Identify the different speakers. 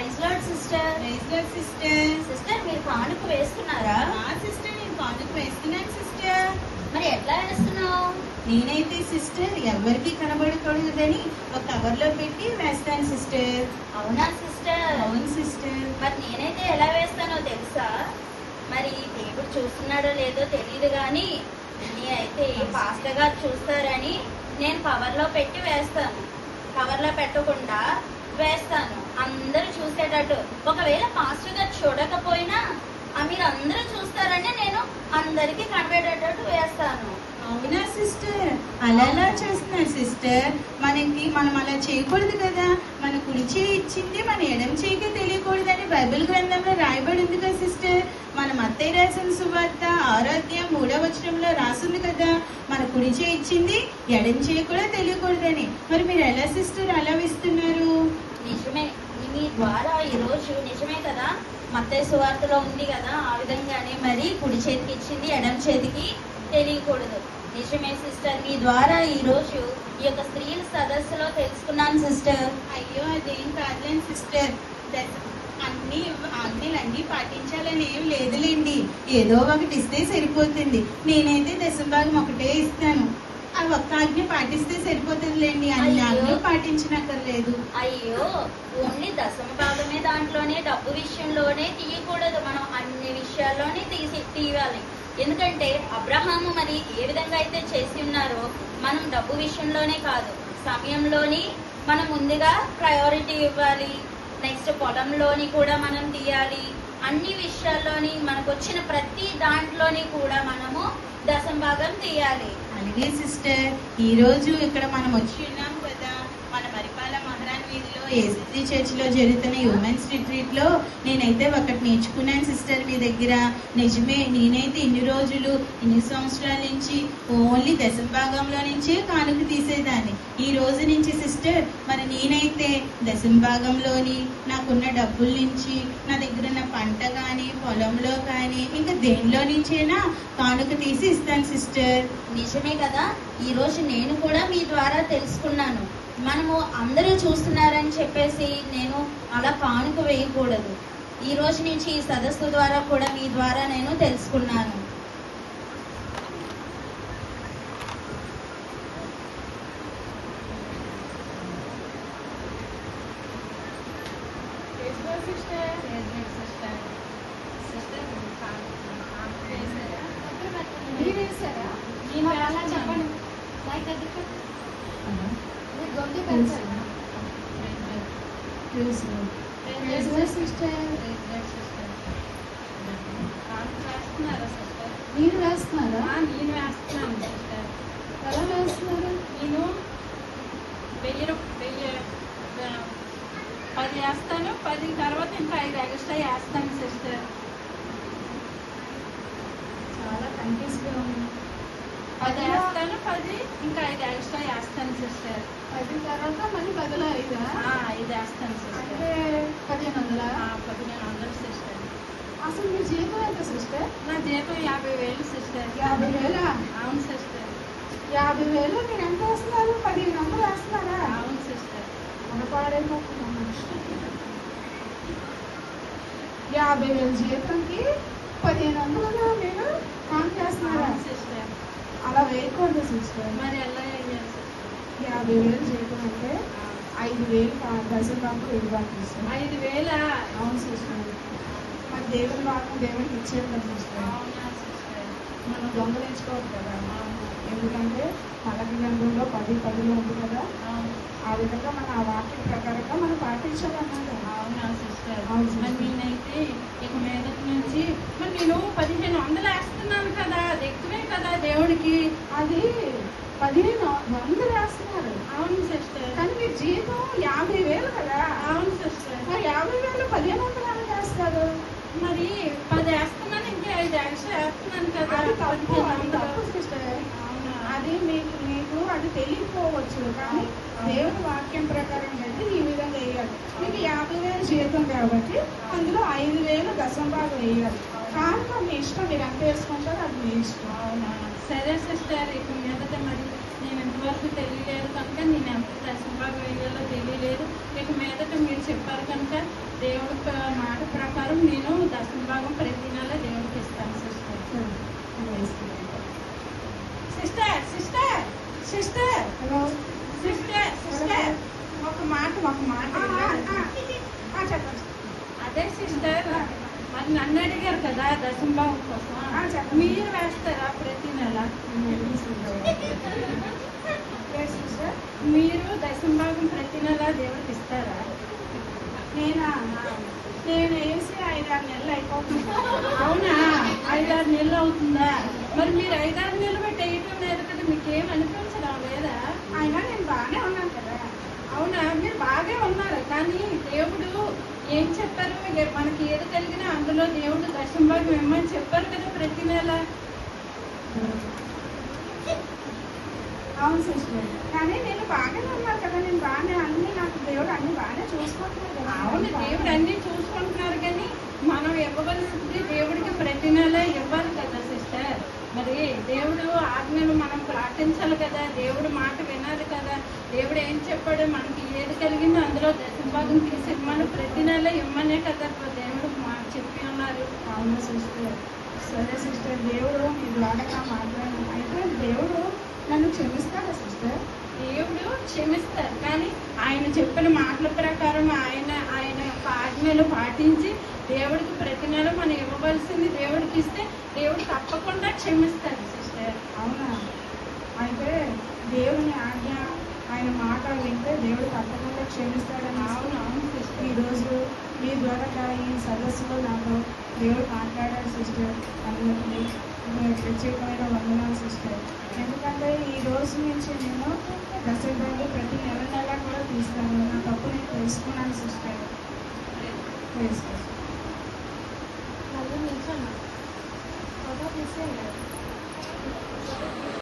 Speaker 1: Praise Lord sister.
Speaker 2: Praise Lord sister.
Speaker 1: Sister మీరు కానుక వేస్తున్నారా?
Speaker 2: సిస్టర్ నేను కానుక వేస్తున్నాను సిస్టర్.
Speaker 1: మరి ఎట్లా వేస్తున్నావు?
Speaker 2: నేనైతే సిస్టర్ ఎవరికి కనబడకూడదని ఒక కవర్ లో పెట్టి వేస్తాను సిస్టర్.
Speaker 1: అవునా సిస్టర్?
Speaker 2: అవును సిస్టర్.
Speaker 1: మరి నేనైతే ఎలా వేస్తానో తెలుసా? మరి దేవుడు చూస్తున్నాడో లేదో తెలియదు కానీ నేనైతే పాస్టర్ గారు చూస్తారని నేను కవర్ లో పెట్టి వేస్తాను. కవర్ లో పెట్టకుండా వేస్తాను అందరూ చూసేటట్టు. ఒకవేళ పాస్టర్ గారు చూడకపోయినా మీరు అందరూ చూస్తారని నేను అందరికి కనబడేటట్టు వేస్తాను.
Speaker 2: అవునా సిస్టర్? అలా చేస్తున్నారు సిస్టర్. మనం అలా చేయకూడదు కదా. మన కుడి చేయి ఇచ్చింది మన ఎడమ చేయికి తెలియకూడదని బైబిల్ గ్రంథంలో రాయబడి ఉంది కదా సిస్టర్. మన మత్తయి రాసిన సువార్త 6వ అధ్యాయం 3వ వచనంలో రాసింది కదా, మన కుడి చేయి ఇచ్చింది ఎడమ చేయి కూడా తెలియకూడదని. మరి మీరు ఎలా సిస్టర్ అలా ఇస్తున్నారు?
Speaker 1: నిజమే, మీ ద్వారా ఈరోజు నిజమే కదా, మత్తయి సువార్తలో ఉంది కదా, ఆ విధంగానే మరి కుడి చేతికి ఇచ్చింది ఎడమ చేతికి తెలియకూడదు. నిజమే సిస్టర్, మీ ద్వారా ఈరోజు ఈ యొక్క స్త్రీల సదస్సులో తెలుసుకున్నాను సిస్టర్.
Speaker 2: అయ్యో అదేం కాదులేండి సిస్టర్. అన్నీ పాటించాలని ఏం లేదులేండి. ఏదో ఒకటి ఇస్తే సరిపోతుంది. నేనైతే దశభాగం ఒకటే ఇస్తాను. ఆ ఒక్క ఆజ్ఞ పాటిస్తే సరిపోతుందిలేండి. అన్ని ఆజ్ఞలు పాటించనక్కర్లేదు.
Speaker 1: అయ్యో, ఓన్లీ దశమ భాగమే దాంట్లోనే డబ్బు విషయంలోనే తీయకూడదు. మనం అన్ని విషయాల్లోనే తీయాలి. ఎందుకంటే అబ్రహాము మరి ఏ విధంగా అయితే చేసి ఉన్నారో మనం డబ్బు విషయంలోనే కాదు, సమయంలోని మనం ముందుగా ప్రయారిటీ ఇవ్వాలి. నెక్స్ట్ పొలంలోని కూడా మనం తీయాలి. అన్ని విషయాల్లోని మనకు వచ్చిన ప్రతి దాంట్లోని కూడా మనము దశమ భాగం తీయాలి.
Speaker 2: అలాగే సిస్టర్, ఈ రోజు ఇక్కడ మనం వచ్చి ఉన్నాం కదా, మన మరిపాల మహారాణి వీధిలో ఏసీ చర్చ్ లో జరుగుతున్న ఉమెన్స్ రిట్రీట్ లో నేనైతే ఒకటి నేర్చుకున్నాను సిస్టర్ మీ దగ్గర. నిజమే, నేనైతే ఇన్ని సంవత్సరాల నుంచి ఓన్లీ దశమ భాగంలో నుంచే కానుక తీసేదాన్ని. ఈ రోజు నుంచి సిస్టర్ మరి నేనైతే దశమ భాగంలోని నాకున్న డబ్బుల నుంచి, నా దగ్గర ఉన్న పంట కానీ పొలంలో కానీ ఇంకా దేనిలో నుంచైనా కానుక తీసి ఇస్తాను సిస్టర్.
Speaker 1: నిజమే కదా, ఈ రోజు నేను కూడా మీ ద్వారా తెలుసుకున్నాను. మనము అందరూ చూస్తున్నారని చెప్పేసి నేను అలా కానుక వేయకూడదు. ఈ రోజు నుంచి ఈ సదస్సు ద్వారా కూడా మీ ద్వారా నేను తెలుసుకున్నాను.
Speaker 3: మీరు వేస్తున్నారా?
Speaker 4: నేను వేస్తున్నాను సిస్టర్.
Speaker 3: ఎలా వేస్తున్నారు?
Speaker 4: నేను 1000 10 వేస్తాను. 10 తర్వాత ఇంకా 5 ఎక్స్ట్రా వేస్తాను సిస్టర్.
Speaker 3: చాలా కన్ఫ్యూజ్గా ఉంది.
Speaker 4: 10 వేస్తాను, 10 ఇంకా 5 ఎక్స్ట్రా వేస్తాను సిస్టర్.
Speaker 3: 10 తర్వాత మళ్ళీ 10లో 5
Speaker 4: 5 వేస్తాను సిస్టర్.
Speaker 3: అంటే 1500.
Speaker 4: 1500 సిస్టర్.
Speaker 3: అసలు మీ జీతం ఎంత సిస్టర్?
Speaker 4: నా జీతం 50,000 సిస్టర్.
Speaker 3: 50,000?
Speaker 4: అవును సిస్టర్.
Speaker 3: 50,000 మీరు ఎంత వేస్తున్నారు? 1500 వేస్తున్నారా?
Speaker 4: అవును సిస్టర్.
Speaker 3: మనపాడైపోతున్నాం. 50,000 జీతంకి 1500 మీరు కాన్ చేస్తున్నారా?
Speaker 4: సిస్టర్
Speaker 3: అలా వేయకూడదు సిస్టర్.
Speaker 4: మరి ఎలా అయ్యారు సిస్టర్?
Speaker 3: 50,000 జీతం అంటే 5,000 దశభాగం ఇవ్వాలి సిస్టర్.
Speaker 4: 5,000?
Speaker 3: అవును సిస్టర్. మరి దేవుని భాగం దేవుడికి ఇచ్చేది కదా సిస్టర్.
Speaker 4: అవునా సిస్టర్.
Speaker 3: మనం దొంగలించుకోవద్దు కదా. ఎందుకంటే మలకి గ్రంథంలో 10:10లో ఉంది కదా, ఆ విధంగా మన ఆ వాక్యం ప్రకారంగా మనం పాటించాలన్నమాట.
Speaker 4: అవునా సిస్టర్.
Speaker 3: అవును సిస్టర్.
Speaker 4: మరి నేనైతే ఇక మీదటి నుంచి మరి నేను 1500 వేస్తున్నాను కదా, అది ఎక్కువే కదా దేవుడికి.
Speaker 3: అది 1500 వేస్తున్నారు.
Speaker 4: అవును సిస్టర్.
Speaker 3: కానీ మీ జీతం 50,000 కదా.
Speaker 4: అవును సిస్టర్.
Speaker 3: మరి 50,000 1500 వేస్తారు.
Speaker 4: మరి 10 వేస్తున్నాను, ఇంకా 5 ఎక్స్ట్రా వేస్తున్నాను కదా.
Speaker 3: అది తప్పు, అది
Speaker 4: 1500.
Speaker 3: తప్పు సిస్టర్.
Speaker 4: అవునా.
Speaker 3: అది మీకు అది తెలియకపోవచ్చు, కానీ దేవుని వాక్యం ప్రకారం అయితే ఈ విధంగా వేయాలి. మీకు 50,000 జీతం కాబట్టి అందులో 5,000 దశంభాగం వేయాలి. కానుక మీ ఇష్టం, మీరు ఎంత వేసుకుంటారో అది మీ ఇష్టం.
Speaker 4: అవునా. సరే సిస్టర్, ఇక మీదట మరి నేను ఇంతవరకు తెలియలేదు కనుక నేను ఎంత దశంభాగం వేయాలో తెలియలేదు. ఇక మీదట మీరు చెప్పారు కనుక దేవుడు నేను దశమ భాగం ప్రతి నెల దేవుడికి ఇస్తాను sister. Sister sister sister
Speaker 3: hello
Speaker 4: sister sister
Speaker 3: ఒక మాట చెప్పండి.
Speaker 4: అదే సిస్టర్, మరి నన్ను అడిగారు కదా దశమ భాగం కోసం,
Speaker 3: చెప్పండి.
Speaker 4: మీరు వేస్తారా ప్రతి నెల?
Speaker 3: సిస్టర్
Speaker 4: మీరు దశమ భాగం ప్రతి నెల దేవుడికి ఇస్తారా?
Speaker 3: నేను వేసి 5-6 నెలలు అయిపోతుంది.
Speaker 4: అవునా, 5-6 నెలలు అవుతుందా? మరి మీరు 5-6 నెలలు బట్టి వేయటం లేదు కదా, మీకేం అనిపించడం లేదా?
Speaker 3: అయినా నేను బాగానే ఉన్నాను కదా.
Speaker 4: అవునా, మీరు బాగా ఉన్నారు, కానీ దేవుడు ఏం చెప్పారు? మనకి ఏది కలిగినా అందులో దేవుడు దశమ భాగం ఇమ్మని చెప్పారు కదా ప్రతి నెల.
Speaker 3: అవును సిస్టర్, కానీ నేను బాగానే ఉన్నాను కదా. నేను బాగానే నాకు దేవుడు అన్ని బాగానే చూసుకుంటున్నాను కదా.
Speaker 4: అవును, దేవుడు అన్ని చూసుకుంటున్నారు, కానీ మనం ఇవ్వవలసింది దేవుడికి ప్రతి నెల ఇవ్వాలి కదా సిస్టర్. మరి దేవుడు ఆజ్ఞలు మనం పాటించాలి కదా, దేవుడు మాట వినాలి కదా. దేవుడు ఏం చెప్పాడు, మనకి ఏది కలిగిందో అందులో దశమ భాగం తీసి మనం ప్రతి నెల ఇమ్మనే కదా దేవుడు చెప్పి ఉన్నారు.
Speaker 3: అవును సిస్టర్. సరే సిస్టర్, దేవుడు మీ ద్వారా మాట్లాడాను. అయితే దేవుడు నన్ను క్షమిస్తాడా సిస్టర్?
Speaker 4: దేవుడు క్షమిస్తారు, కానీ ఆయన చెప్పిన మాటల ప్రకారం ఆయన యొక్క ఆజ్ఞలు పాటించి దేవుడికి ప్రతి నెల మనం ఇవ్వవలసింది దేవుడికి ఇస్తే దేవుడు తప్పకుండా క్షమిస్తాడు సిస్టర్.
Speaker 3: అవునా? అయితే దేవుని ఆజ్ఞ, ఆయన మాట వింటే దేవుడు తప్పకుండా క్షమిస్తాడని.
Speaker 4: అవును అవును సిస్టర్.
Speaker 3: ఈరోజు మీ ద్వారా ఈ సదస్సులో నాతో దేవుడు మాట్లాడాడు సిస్టర్. అందుకని ప్రత్యేకమైన వందనాలు సిస్టర్. ఎందుకంటే ఈ రోజు నుంచి నేను దశమ భాగం ప్రతి నెల కూడా తీస్తాను. నా తప్పు నేను తెలుసుకున్నాను సిస్టర్.
Speaker 4: మళ్ళీ నిల్చోన్నా.